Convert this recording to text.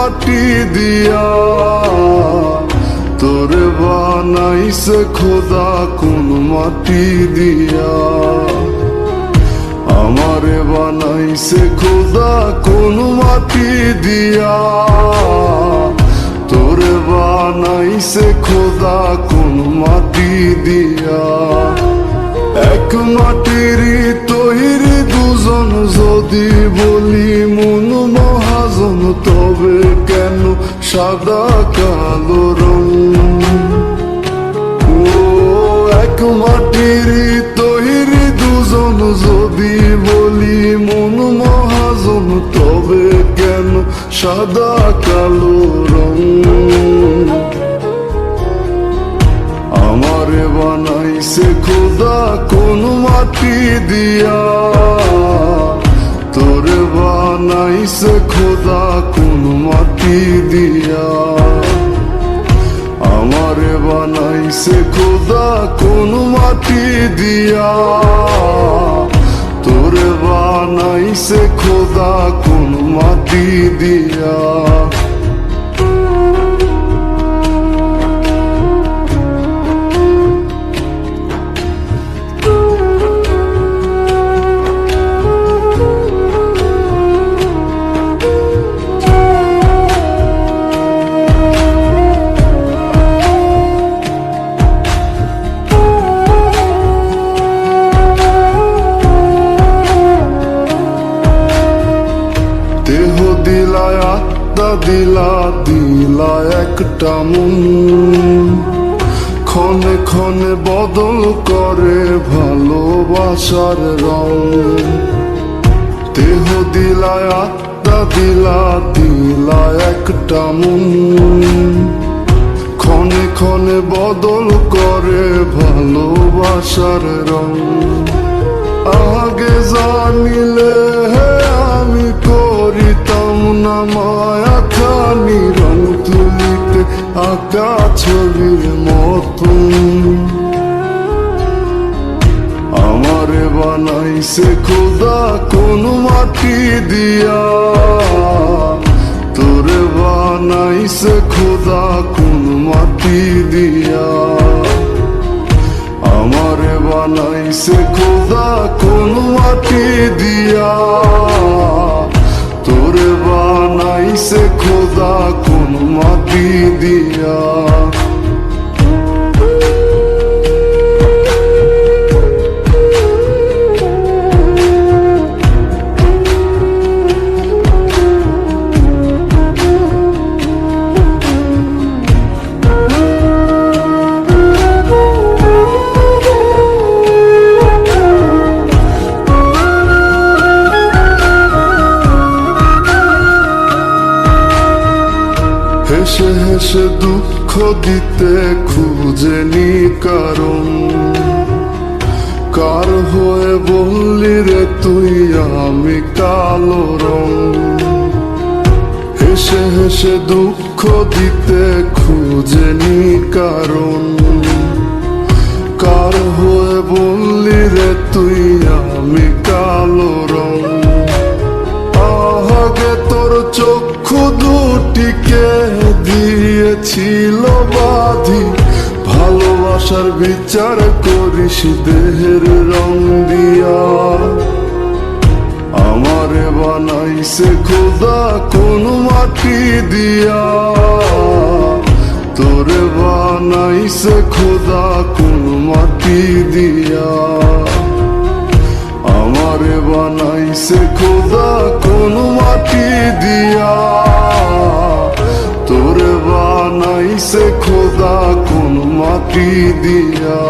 মাটি দিয়া, তোরে বানাইছে খোদা কোন মাটি দিয়া, আমারে বানাইছে খোদা কোন মাটি দিয়া, তোরে বানাইছে খোদা কোন মাটি দিয়া। এক মাটির তৈরি দুজন যদি বলি মন মহাজন, তবে কেন সাদা কালো রং? ও এক মাটির তৈরি দুজন যদি বলি মন মহাজন, তবে কেন সাদা কালো রং? আমারে বানাইছে খোদা কোন মাটি দিয়া, তোরে বানাইছে খোদা কোন মাটি দিয়া, আমারে বানাইছে খোদা কোন মাটি দিয়া, তোরে বানাইছে খোদা কোন মাটি দিয়া। দেহ দিলায় আত্মা দিলা, দিলা একটা মন, ক্ষণে ক্ষণে বদল করে ভালোবাসার রং। দেহ দিলায় আত্মা দিলা, দিলা একটা মন, ক্ষণে ক্ষণে বদল করে ভালোবাসার রং। আগে জানিলে আমি করিতাম না মায়া খানি রং তুলিতে আঁকা ছবির মতন। আমারে বানাইছে খোদা কোন মাটি দিয়া, তোরে বানাইছে খোদা কোন মাটি দিয়া, আমারে বানাইছে খোদা কোন মাটি দিয়া, তোরে বানাইছে খোদা কোন মাটি দিয়া। হেসে হেসে দুঃখ দিতে খুঁজেনি কারণ, কার হয়ে বললি রে তুই আমি কালো রং? হেসে হেসে দুঃখ দিতে খুঁজেনি কারণ, কার হয়ে বললি রে তুই আমি কালো রং? আগে তোর চক্ষু দুটিকে দিয়েছিল বাঁধি, ভালোবাসার বিচার করিস দেহের রং দিয়া। আমারে বানাইছে খোদা কোন মাটি দিয়া, তোরে বানাইছে খোদা কোন মাটি দিয়া, আমারে বানাইছে খোদা কোন মাটি দিয়া, তোরে বানাইছে খোদা কোন মাটি দিয়া।